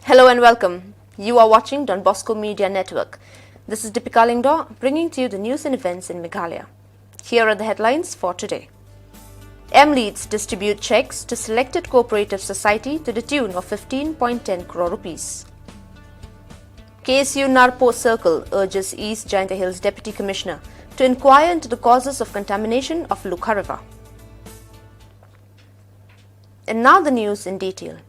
Hello and welcome. You are watching Don Bosco Media Network. This is Deepika Lingdo bringing to you the news and events in Meghalaya. Here are the headlines for today. M-Leads distribute checks to selected cooperative society to the tune of 15.10 crore rupees. KSU Narpo Circle urges East Jaintia Hills Deputy Commissioner to inquire into the causes of contamination of Lukha River. And now the news in detail.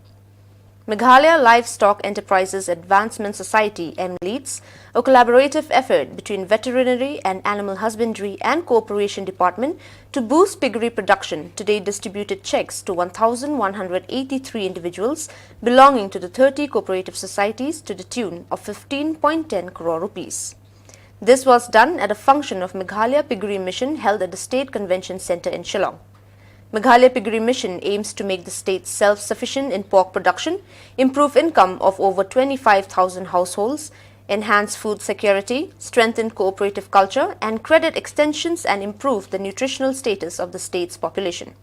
Meghalaya Livestock Enterprises Advancement Society M-Leads, a collaborative effort between veterinary and animal husbandry and cooperation department to boost piggery production, today distributed checks to 1,183 individuals belonging to the 30 cooperative societies to the tune of 15.10 crore rupees. This was done at a function of Meghalaya Piggery Mission held at the State Convention Centre in Shillong. Meghalaya Piggery Mission aims to make the state self-sufficient in pork production, improve income of over 25,000 households, enhance food security, strengthen cooperative culture and credit extensions and improve the nutritional status of the state's population.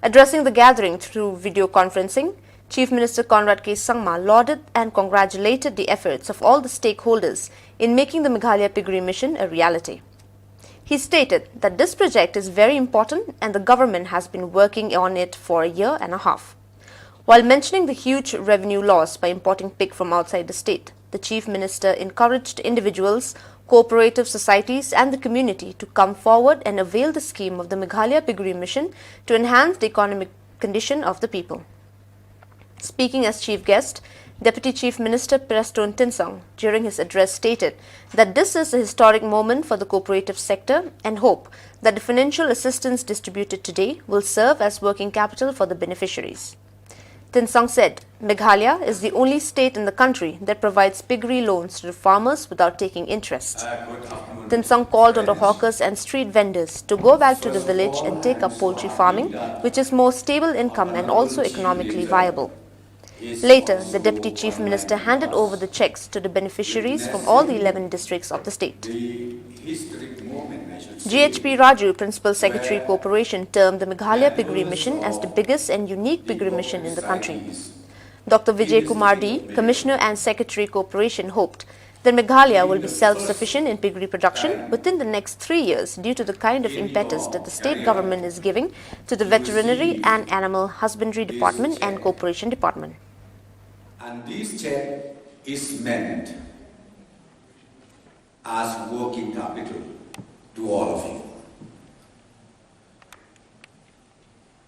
Addressing the gathering through video conferencing, Chief Minister Conrad K. Sangma lauded and congratulated the efforts of all the stakeholders in making the Meghalaya Piggery Mission a reality. He stated that this project is very important and the government has been working on it for a year and a half. While mentioning the huge revenue loss by importing pig from outside the state, the Chief Minister encouraged individuals, cooperative societies and the community to come forward and avail the scheme of the Meghalaya Piggery Mission to enhance the economic condition of the people. Speaking as chief guest, Deputy Chief Minister Preston Tinsong during his address stated that this is a historic moment for the cooperative sector and hope that the financial assistance distributed today will serve as working capital for the beneficiaries. Tinsong said Meghalaya is the only state in the country that provides piggery loans to the farmers without taking interest. Tinsong called on the hawkers and street vendors to go back to the village and take up poultry farming, which is more stable income and also economically viable. Later, the Deputy Chief Minister handed over the checks to the beneficiaries from all the 11 districts of the state. GHP Raju, Principal Secretary Corporation, termed the Meghalaya Piggery Mission as the biggest and unique piggery mission in the country. Dr. Vijay Kumar D, Commissioner and Secretary Corporation, hoped that Meghalaya will be self-sufficient in piggery production within the next 3 years due to the kind of impetus that the state government is giving to the veterinary and animal husbandry department and cooperation department. And this check is meant as working capital to all of you.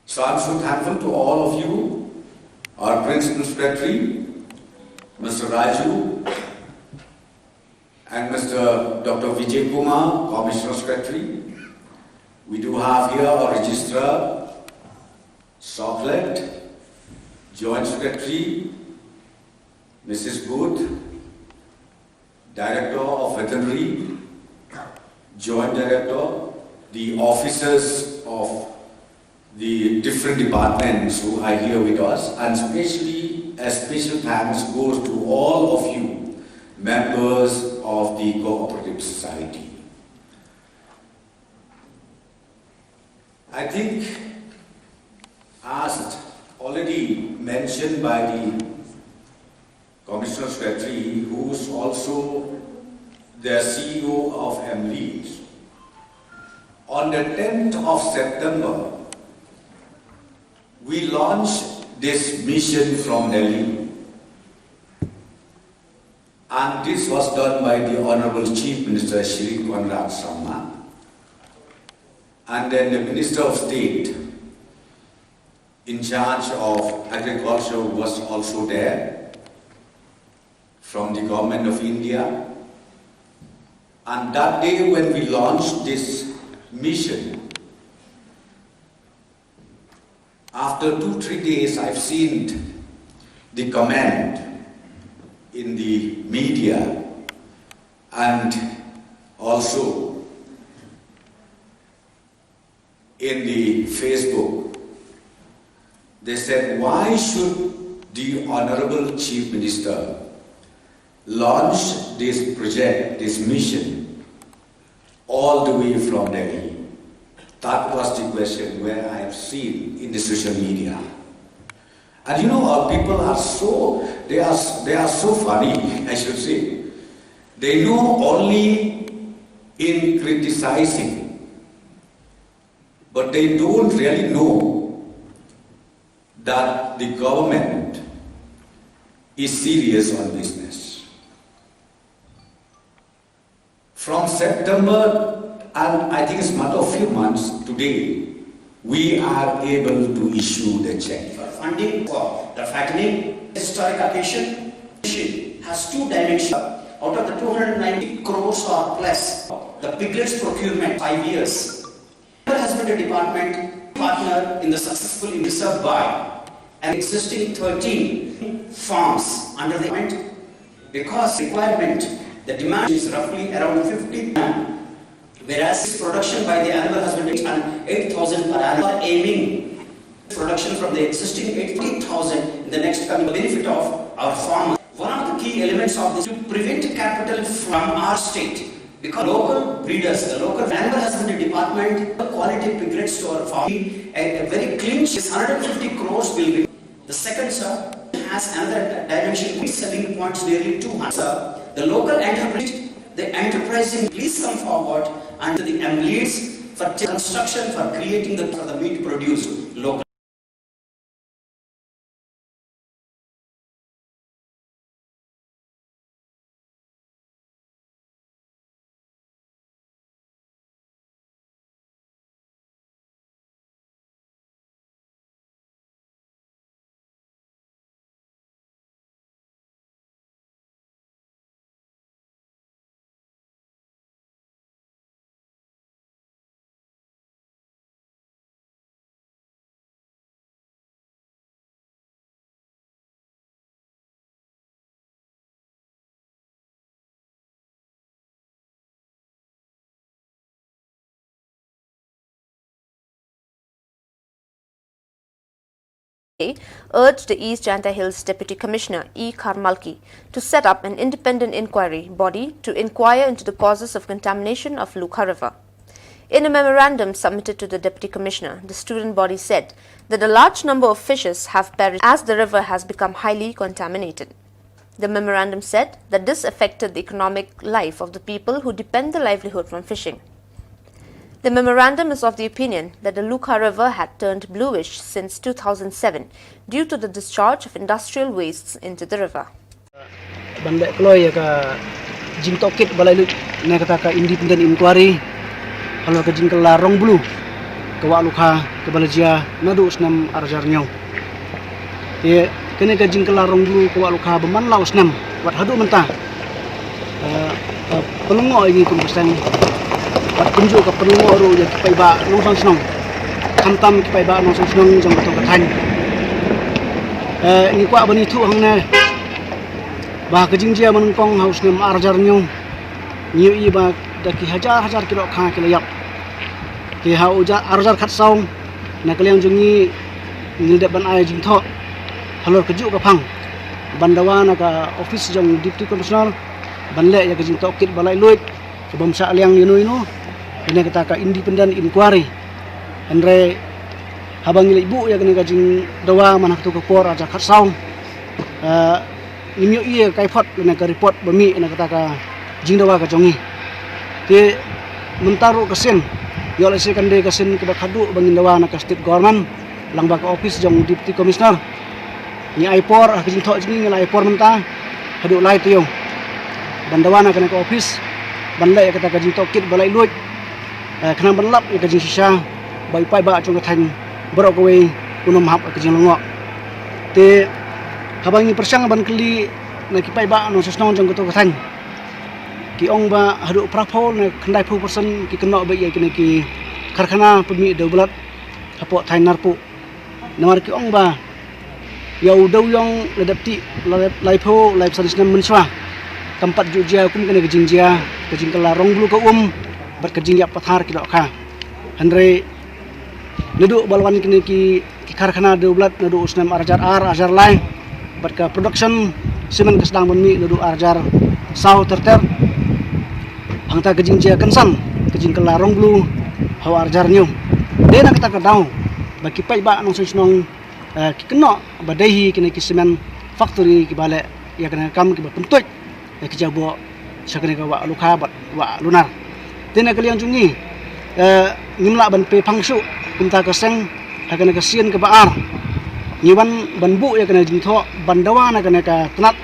So I'm so thankful to all of you, our Principal Secretary, Mr. Raju, and Mr. Dr. Vijay Kumar, Commissioner Secretary. We do have here our Registrar, Chocolate, Joint Secretary, Mrs. Booth, Director of Veterinary, Joint Director, the officers of the different departments who are here with us, and especially a special thanks goes to all of you, members of the Cooperative Society. I think, as already mentioned by the Commissioner Secretary, who is also the CEO of M-Leads, on the 10th of September, we launched this mission from Delhi. And this was done by the Honorable Chief Minister Shri Conrad Sangma. And then the Minister of State in charge of agriculture was also there from the Government of India. And that day when we launched this mission, after 2-3 days I've seen the comment in the media and also in the Facebook. They said, why should the Honorable Chief Minister launch this project, this mission, all the way from Delhi? That was the question where I have seen in the social media. And you know, our people are they are so funny, I should say. They know only in criticizing, but they don't really know that the government is serious on business. From September, and I think it's a matter of few months today, we are able to issue the check. For funding for the fattening historic occasion has two dimensions. Out of the 290 crores or plus, the piglets procurement 5 years. Animal Husbandry Department partner in the successful reserve by an existing 13 farms under the government because requirement, the demand is roughly around 50, whereas production by the animal husbandry is 8,000 per annum. Are aiming production from the existing 80,000 in the next coming benefit of our farmers. One of the key elements of this is to prevent capital from our state because local breeders, the local animal husbandry department, the quality piglets to our farm, a very clean 150 crores will be. The second, sir, has another dimension, selling points nearly 200. Sir, the local enterprise, the enterprising, please come forward and the leads for construction, for creating for the meat produced locally. Urged the East Janta Hills Deputy Commissioner E. Karmalki to set up an independent inquiry body to inquire into the causes of contamination of Lukha River. In a memorandum submitted to the Deputy Commissioner, the student body said that a large number of fishes have perished as the river has become highly contaminated. The memorandum said that this affected the economic life of the people who depend their livelihood from fishing. The memorandum is of the opinion that the Lukha River had turned bluish since 2007 due to the discharge of industrial wastes into the river. Bandai kloy ka jintokit balai na kata ka independent inquiry kalau ka jingkala rong blue ka wa Lukha ka balajia nadu snam arjarnyo ye kene ka jingkala rong blue ka wa Lukha beman lau snam wat hadu mentah pelungo ini kumpusan pat kunju ka pelungo ru ya kipai ba nong snong kamtam kipai ba nong snong jang ka than ni kwa bani thu hang na bah kejingjia menungkong haus nem arjar nyong nyu i ba daki hajar kilo kha kilo yap ki ha uja arjar khat saung na kaliang jungi ngilde ban ai jing tho halor keju ka phang bandawa na ka office jong deputy commissioner banle ya kejing tokit balai luit ke bamsa liang inu ina kata ka independent inquiry andre habang ibu ya kene kajing dawa mana tu ka por arjar khat saung nimyo iya kai phot na ka report bami na kata ka jingdawa ka jongi te mentaru kesen yo le se kande kesen ke bakhadu bangindawa na ka state government langba ka office jong deputy commissioner ni aipor ka jing tho jingi ngala aipor menta hadu lai tiyo bandawa na ka office banlai kata ka jing tokit balai luit khana banlap ka jing sisa bai pai ba chong ka than borok we kunom hap ka jing longo te habangi persang ban keli na kipai ba no sesnong jong to kathan ki ong ba hadu prapol na khandai pu person ki keno ba ye ki karkhana pemi doblat hapo thainar pu namar ki ong ba yau dau yong ledapti laipo laip sanisna menswa tempat jujia kum kene kejingjia kejingkala rong blu ko bat kejing yap pathar ki dokha andre nedu balwan kene ki karkhana doblat nedu usnam arjar lai berka production semen kesedang bumi lalu arjar sau terter hangta kejing jia kensan kejing kelarong blu hawa arjar nyu dena kita kedau bagi pai ba nong senong kena badai kena semen factory ki bale ya kena kam ki pentut ya ki jabo sakene ka wa lukha bat wa lunar tena kalian jungi ngimla ban pe phangsu kumta ka seng ha kena ka sien ka baar nyiban banbu ya kena jingtho bandawa na kena ka tenat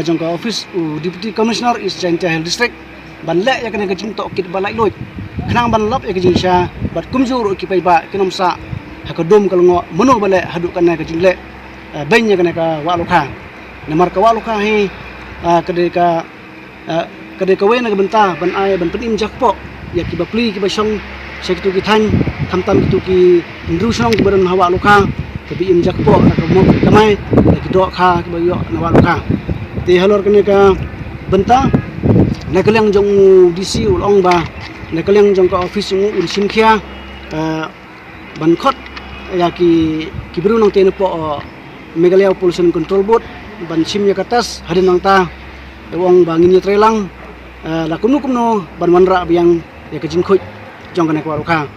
jongka office deputy commissioner is Jaintia Health District ban le ya kena ka jingto kit balai loy khnang ban lop ya ka jingsha bat kumjur ki paiba kinomsa hakadum kalngo menu bale hadu kana ka jingle benya kana ka wa lukha namar ka wa lukha hi kade ka wena benta ban ai ban penim jakpo ya ki bapli ki basong sekitu ki than tamtam kitu ki ndrusong ki badan hawa lukha ke bi im jakpo ka mo kamai ki do kha ki bayo na wa lukha ti halor kana ka benta na kalyang jong DC ulong ba na kalyang jong ka office un simkhia ban khot ya ki biru nang tene po Meghalaya Pollution Control Board ban sim ya katas hadin nang ta wong bangin ya trelang la kumno ban wanra biang ya kajing khoj jong kana kwa rukha.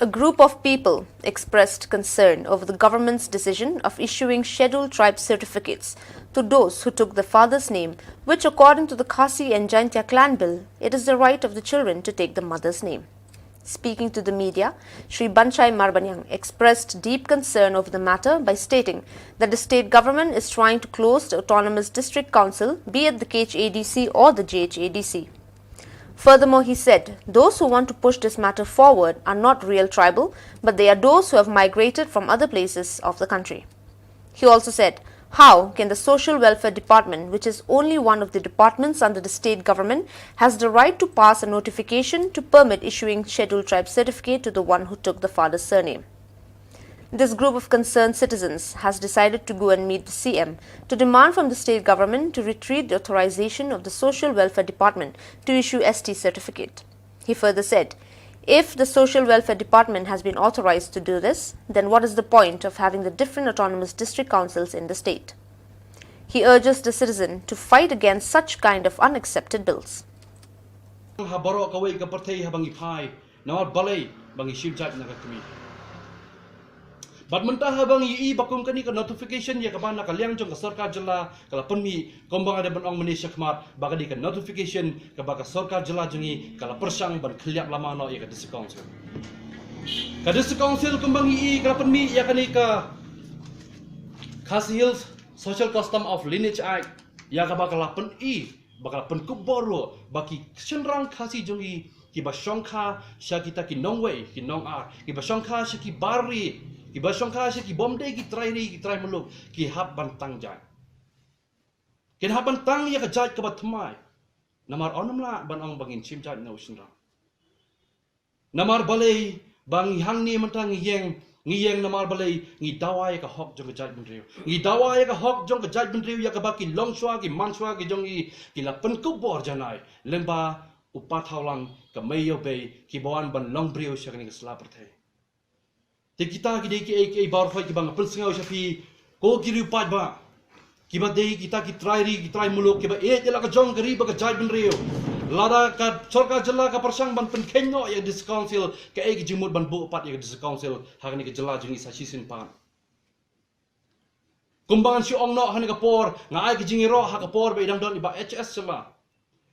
A group of people expressed concern over the government's decision of issuing scheduled tribe certificates to those who took the father's name, which according to the Khasi and Jaintia clan bill, it is the right of the children to take the mother's name. Speaking to the media, Shri Banchai Marbanyang expressed deep concern over the matter by stating that the state government is trying to close the autonomous district council, be it the KHADC or the JHADC. Furthermore, he said, those who want to push this matter forward are not real tribal, but they are those who have migrated from other places of the country. He also said, how can the Social Welfare Department, which is only one of the departments under the state government, has the right to pass a notification to permit issuing scheduled tribe certificate to the one who took the father's surname? This group of concerned citizens has decided to go and meet the CM to demand from the state government to retrieve the authorization of the Social Welfare Department to issue ST certificate. He further said, if the Social Welfare Department has been authorized to do this, then what is the point of having the different autonomous district councils in the state? He urges the citizen to fight against such kind of unaccepted bills. But mentah habang i bakum kani ka notification ya kabana kalyang jong ka sarkar jala kala penmi kombang ada benong Malaysia khmat bagadi ka notification ka baga sarkar jala jongi kala persang ban khliap lama no ya ka district council. Ka district council kombang i kala penmi ya kani ka Khasi Hills Social Custom of Lineage Act ya ka bakala pen i bakala pen kuboro baki senrang khasi jongi ki basongkha sya kita ki nongwei ki nong ar ki basongkha sya ki bari ki basongkha sya ki bomde ki trai muluk ki hab bantang jai kin hab bantang ya ka jai ka batmai namar onamla banong bangin chim jai no shinra namar balei bang hang ni mentang ngiyeng namar balei ngi dawai ka hok jong ka jai bendriu ngi dawai ka hok jong ka jai bendriu ya ka baki longswa ki manswa ki jong ki la penku bor janai lemba upataulang ka mayo bay ki bawan ban long brio sya ni ka slaperte te kita ki dei ki bar fai ki bang pensingaw sya pi ko ki ru pat ba ki ba dei kita ki try muluk ki ba jela ka jong ka ri ba ka jai ben rio lada ka sarkar jela ka persang ban pen kenyo ya dis council ka ki jimut ban bu pat ya dis council ha ni ka jela jingi sa sisin pa kumbangan si ong no ha ni ka por nga ai ki jingi ro ha ka por ba idang don iba HS sema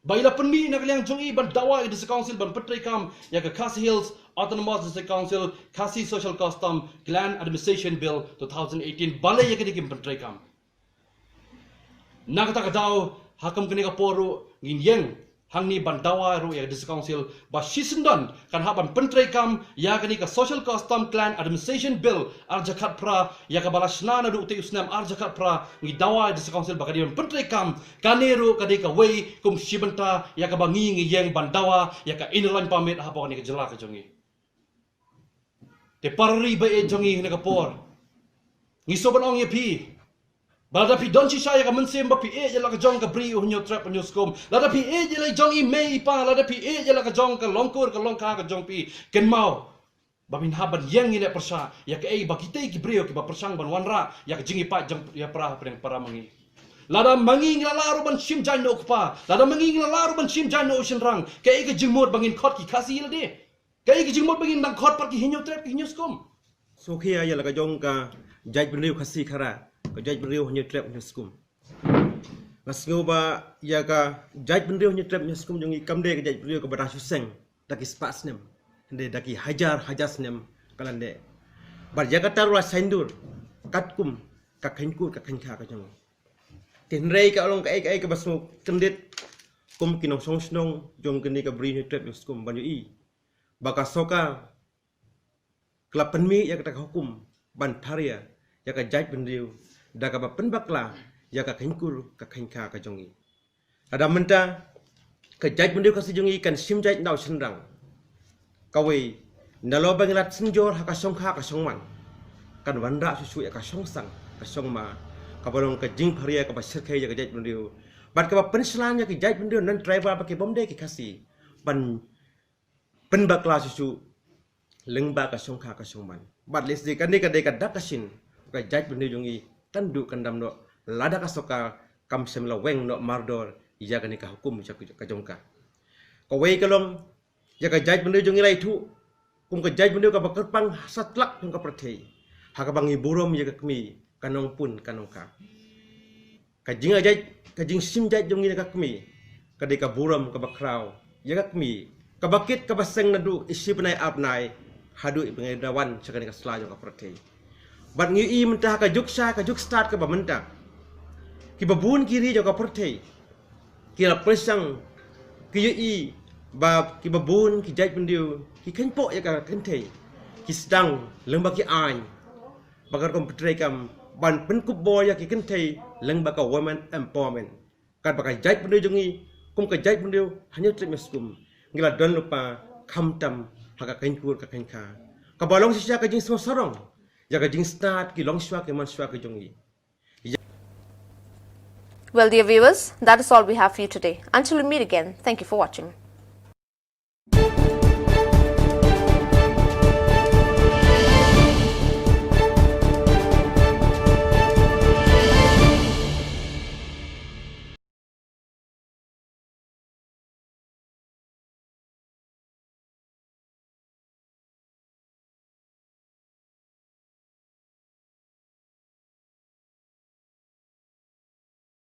baila penmi na kaliang jongi ban dawa di council ban petrai kam ya ka Khasi Hills Autonomous District Council Khasi Social Custom Clan Administration Bill 2018 balai ya ka dikim petrai kam nakata ka daw hakam kini ka poru nginyeng hangni ban dawa ro ya di council ba sisendon kan haban pentrai kam ya kani ka Social Custom Clan Administration Bill arjakat pra ya ka balasna na du te usnam arjakat pra ngi dawa di council ba kadi pentrai kam kanero kadi ka wei kum shibanta ya ka bangi ngi yang ban dawa ya ka inlan pamit ha pa ni ka jela ka jongi te parri ba e jongi ni ka por ngi soban ong ye pi Lada pi don si saya ka mensem ba pi jela ka jong ka bri hunyo trap hunyo skom. Lada pi jela jong i mei pa lada pi jela ka jong ka longkur ka longka ka jong pi ken mau. Ba min haban yang ine persa ya ka ba kita ki brio ki ba persang ban wanra ya ka jingi pa jong ya pra preng para mangi. Lada mangi ngalaru ban sim jan no pa. Lada mangi ngalaru ban sim jan no shenrang. Ka jingmot bangin khot ki Khasi Hil de. Ka jingmot bangin dang khot par ki hinyo trap ki hinyo skom. Sokia ya laga jongka jaj beriu khasi khara ka jaj beriu hanya trap hanya skum. Ngasngoba ya ka jaj beriu hanya trap hanya skum jongi kamde ka jaj beriu ka barasu seng taki spas nem. Hande taki hajar nem kalande. Bar jaga tarula saindur katkum ka khenkur ka khenka ka jong. Tenrei ka olong ka ai ka basu kendit kum kinong song jong kini ka beri hanya trap hanya skum banyu i. Baka soka kelapan mi ya kata hukum bantaria ya ka jaj bendriu da ka penbakla ya ka kengkur ka kengka ka jongi ada menta ka jaj bendriu ka sejongi kan sim jaj nau sendang kawe nalo bangilat senjor ha ka songkha ka songman kan wanda susu ya ka songsang ka songma ka bolong ka jing paria ka basirkai ya ka jaj bendriu bat ka penslan ya ka jaj bendriu nan driver pakai bomde ki kasi ban penbakla susu lengba ka songkha ka songman bat les de kan de ka dakasin ka jaj bende jongi tandu kandam no lada ka soka kam semla weng no mardor iya kan ka hukum ka jongka ka wei kalom ya ka jaj bende jongi lai thu kum ka jaj bende ka bakerpang satlak jong ka perthei ha ka bangi burom ya ka kmi kanong pun kanong ka jing jaj ka jing sim jaj jongi ka kmi ka de ka burom ka bakrau ya ka kmi ka bakit ka baseng nadu isi penai apnai hadu pengedawan sekali ka selajo ka protei bat ngi i mentah ka juk start ka bamenta ki babun kiri jo ka protei ki la presang ki i ba ki babun ki jaj bendiu ki kenpo ya ka kentei ki sedang lembak ki ain bagar kom protei kam ban penkup boy ya ki kentei lembak ka women empowerment kan bakai jaj bendiu jongi kum ka jaj bendiu hanya trimeskum ngila don lupa khamtam haka kengkur ka kengka ka balong sisya ka jing sorong ya ka jing start ki long shwa ke man shwa ka jongi. Well, dear viewers, that is all we have for you today. Until we meet again, thank you for watching.